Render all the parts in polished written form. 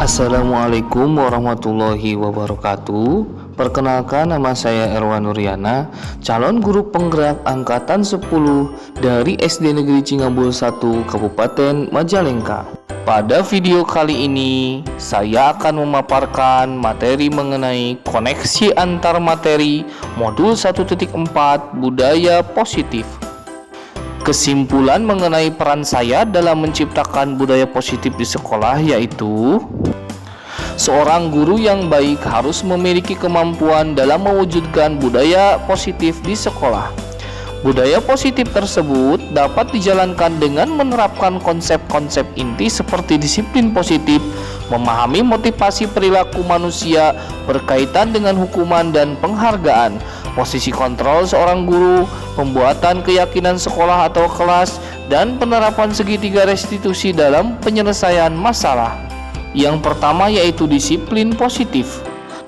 Assalamualaikum warahmatullahi wabarakatuh. Perkenalkan, nama saya Erwan Nuryana, calon guru penggerak angkatan 10 dari SD Negeri Cingabul 1, Kabupaten Majalengka. Pada video kali ini, saya akan memaparkan materi mengenai koneksi antar materi modul 1.4 budaya positif. Kesimpulan mengenai peran saya dalam menciptakan budaya positif di sekolah yaitu seorang guru yang baik harus memiliki kemampuan dalam mewujudkan budaya positif di sekolah. Budaya positif tersebut dapat dijalankan dengan menerapkan konsep-konsep inti seperti disiplin positif, memahami motivasi perilaku manusia berkaitan dengan hukuman dan penghargaan, posisi kontrol seorang guru, pembuatan keyakinan sekolah atau kelas, dan penerapan segitiga restitusi dalam penyelesaian masalah. Yang pertama yaitu disiplin positif.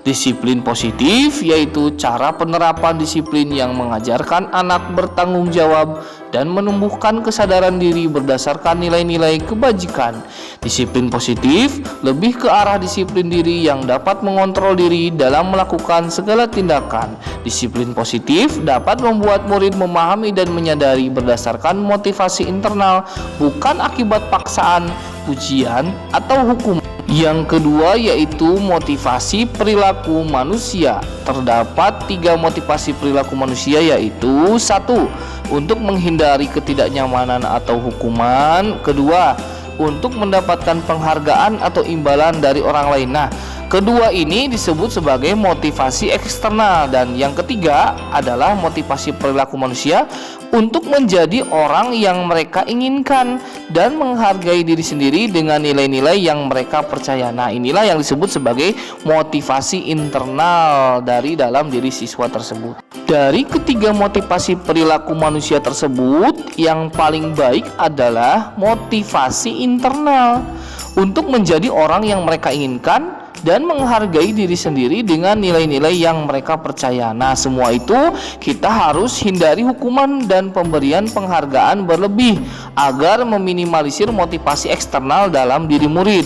Disiplin positif yaitu cara penerapan disiplin yang mengajarkan anak bertanggung jawab dan menumbuhkan kesadaran diri berdasarkan nilai-nilai kebajikan. Disiplin positif lebih ke arah disiplin diri yang dapat mengontrol diri dalam melakukan segala tindakan. Disiplin positif dapat membuat murid memahami dan menyadari berdasarkan motivasi internal, bukan akibat paksaan, pujian, atau hukuman. Yang kedua yaitu motivasi perilaku manusia. Terdapat 3 motivasi perilaku manusia yaitu 1. Untuk menghindari ketidaknyamanan atau hukuman. Kedua, untuk mendapatkan penghargaan atau imbalan dari orang lain. Nah, kedua ini disebut sebagai motivasi eksternal. Dan yang ketiga adalah motivasi perilaku manusia untuk menjadi orang yang mereka inginkan dan menghargai diri sendiri dengan nilai-nilai yang mereka percaya. Nah, inilah yang disebut sebagai motivasi internal dari dalam diri siswa tersebut. Dari ketiga motivasi perilaku manusia tersebut, yang paling baik adalah motivasi internal untuk menjadi orang yang mereka inginkan dan menghargai diri sendiri dengan nilai-nilai yang mereka percaya. Nah, semua itu kita harus hindari hukuman dan pemberian penghargaan berlebih agar meminimalisir motivasi eksternal dalam diri murid.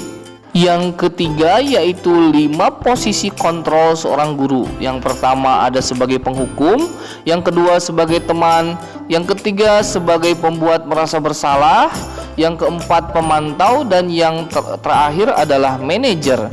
Yang ketiga yaitu 5 posisi kontrol seorang guru. Yang pertama ada sebagai penghukum, yang kedua sebagai teman, yang ketiga sebagai pembuat merasa bersalah, yang keempat pemantau, dan yang terakhir adalah manajer.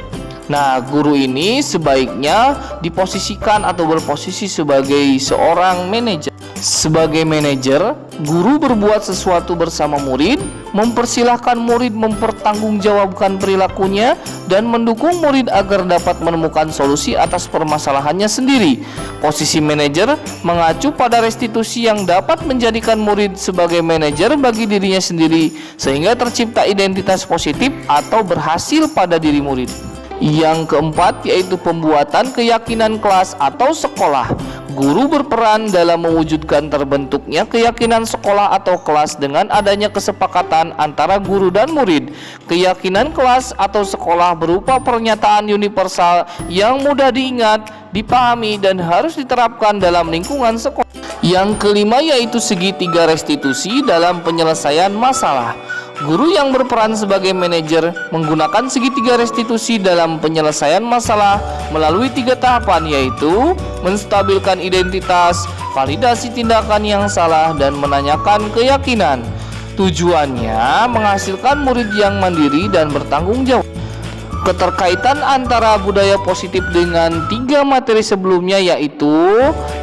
Nah, guru ini sebaiknya diposisikan atau berposisi sebagai seorang manajer. Sebagai manajer, guru berbuat sesuatu bersama murid, mempersilahkan murid mempertanggungjawabkan perilakunya, dan mendukung murid agar dapat menemukan solusi atas permasalahannya sendiri. Posisi manajer mengacu pada restitusi yang dapat menjadikan murid sebagai manajer bagi dirinya sendiri, sehingga tercipta identitas positif atau berhasil pada diri murid. Yang keempat yaitu pembuatan keyakinan kelas atau sekolah. Guru berperan dalam mewujudkan terbentuknya keyakinan sekolah atau kelas dengan adanya kesepakatan antara guru dan murid. Keyakinan kelas atau sekolah berupa pernyataan universal yang mudah diingat, dipahami, dan harus diterapkan dalam lingkungan sekolah. Yang kelima yaitu segitiga restitusi dalam penyelesaian masalah. Guru yang berperan sebagai manajer menggunakan segitiga restitusi dalam penyelesaian masalah melalui 3 tahapan yaitu menstabilkan identitas, validasi tindakan yang salah, dan menanyakan keyakinan. Tujuannya menghasilkan murid yang mandiri dan bertanggung jawab. Keterkaitan antara budaya positif dengan 3 materi sebelumnya yaitu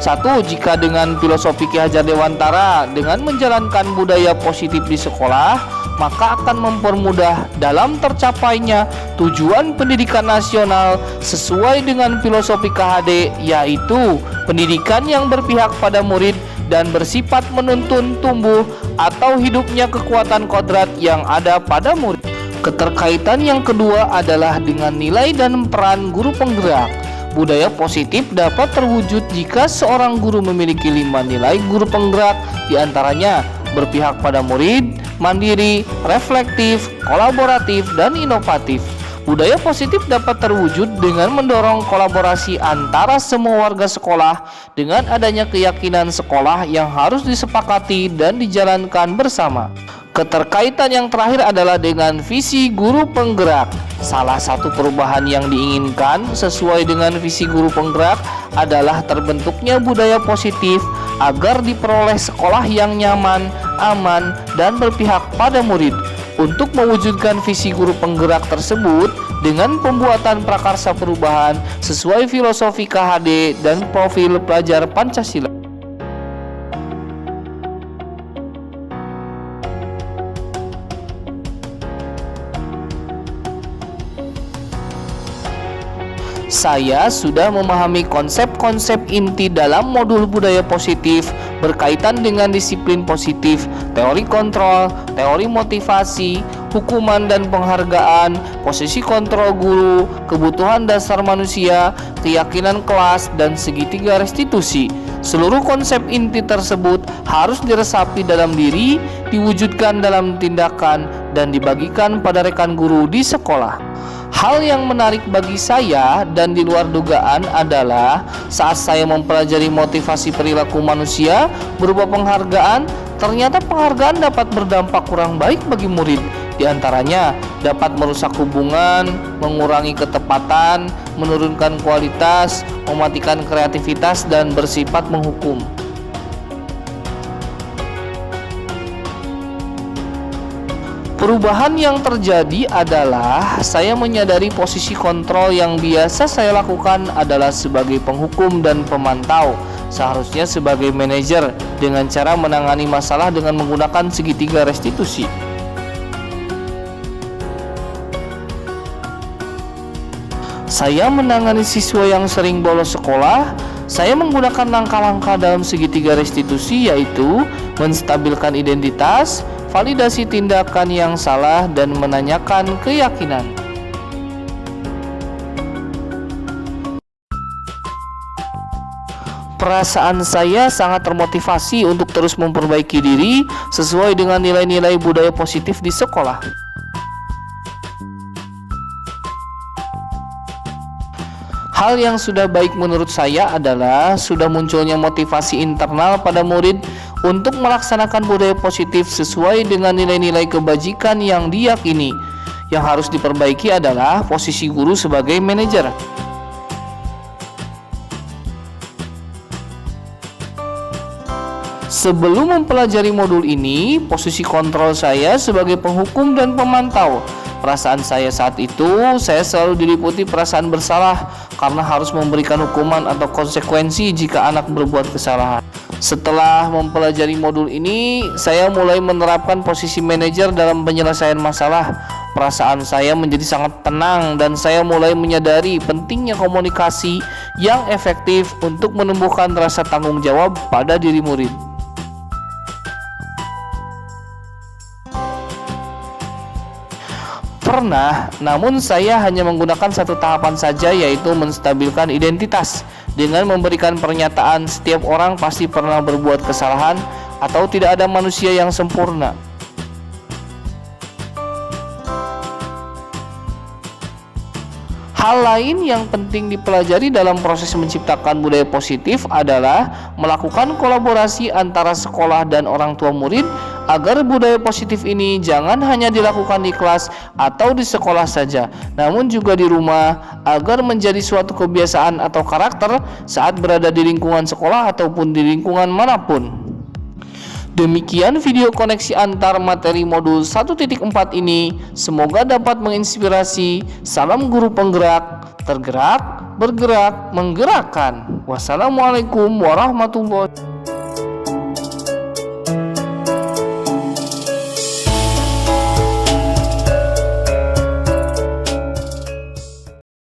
1. Jika dengan filosofi Ki Hajar Dewantara dengan menjalankan budaya positif di sekolah, maka akan mempermudah dalam tercapainya tujuan pendidikan nasional sesuai dengan filosofi KHD, yaitu pendidikan yang berpihak pada murid dan bersifat menuntun tumbuh atau hidupnya kekuatan kodrat yang ada pada murid. Keterkaitan yang kedua adalah dengan nilai dan peran guru penggerak. Budaya positif dapat terwujud jika seorang guru memiliki 5 nilai guru penggerak, diantaranya berpihak pada murid, mandiri, reflektif, kolaboratif, dan inovatif. Budaya positif dapat terwujud dengan mendorong kolaborasi antara semua warga sekolah dengan adanya keyakinan sekolah yang harus disepakati dan dijalankan bersama. Keterkaitan yang terakhir adalah dengan visi guru penggerak. Salah satu perubahan yang diinginkan sesuai dengan visi guru penggerak adalah terbentuknya budaya positif agar diperoleh sekolah yang nyaman, aman, dan berpihak pada murid. Untuk mewujudkan visi guru penggerak tersebut dengan pembuatan prakarsa perubahan sesuai filosofi KHD dan profil pelajar Pancasila. Saya sudah memahami konsep-konsep inti dalam modul budaya positif berkaitan dengan disiplin positif, teori kontrol, teori motivasi, hukuman dan penghargaan, posisi kontrol guru, kebutuhan dasar manusia, keyakinan kelas, dan segitiga restitusi. Seluruh konsep inti tersebut harus diresapi dalam diri, diwujudkan dalam tindakan, dan dibagikan pada rekan guru di sekolah. Hal yang menarik bagi saya dan di luar dugaan adalah saat saya mempelajari motivasi perilaku manusia berupa penghargaan, ternyata penghargaan dapat berdampak kurang baik bagi murid. Di antaranya dapat merusak hubungan, mengurangi ketepatan, menurunkan kualitas, mematikan kreativitas, dan bersifat menghukum. Perubahan yang terjadi adalah saya menyadari posisi kontrol yang biasa saya lakukan adalah sebagai penghukum dan pemantau, seharusnya sebagai manajer dengan cara menangani masalah dengan menggunakan segitiga restitusi. Saya menangani siswa yang sering bolos sekolah. Saya menggunakan langkah-langkah dalam segitiga restitusi, yaitu menstabilkan identitas, validasi tindakan yang salah, dan menanyakan keyakinan. Perasaan saya sangat termotivasi untuk terus memperbaiki diri sesuai dengan nilai-nilai budaya positif di sekolah. Hal yang sudah baik menurut saya adalah sudah munculnya motivasi internal pada murid untuk melaksanakan budaya positif sesuai dengan nilai-nilai kebajikan yang diyakini. Yang harus diperbaiki adalah posisi guru sebagai manajer. Sebelum mempelajari modul ini, posisi kontrol saya sebagai penghukum dan pemantau. Perasaan saya saat itu, saya selalu diliputi perasaan bersalah karena harus memberikan hukuman atau konsekuensi jika anak berbuat kesalahan. Setelah mempelajari modul ini, saya mulai menerapkan posisi manajer dalam penyelesaian masalah. Perasaan saya menjadi sangat tenang dan saya mulai menyadari pentingnya komunikasi yang efektif untuk menumbuhkan rasa tanggung jawab pada diri murid. Pernah, namun saya hanya menggunakan satu tahapan saja, yaitu menstabilkan identitas dengan memberikan pernyataan setiap orang pasti pernah berbuat kesalahan atau tidak ada manusia yang sempurna. Hal lain yang penting dipelajari dalam proses menciptakan budaya positif adalah melakukan kolaborasi antara sekolah dan orang tua murid agar budaya positif ini jangan hanya dilakukan di kelas atau di sekolah saja, namun juga di rumah agar menjadi suatu kebiasaan atau karakter saat berada di lingkungan sekolah ataupun di lingkungan manapun. Demikian video koneksi antar materi modul 1.4 ini. Semoga dapat menginspirasi. Salam guru penggerak, tergerak, bergerak, menggerakkan. Wassalamualaikum warahmatullahi wabarakatuh.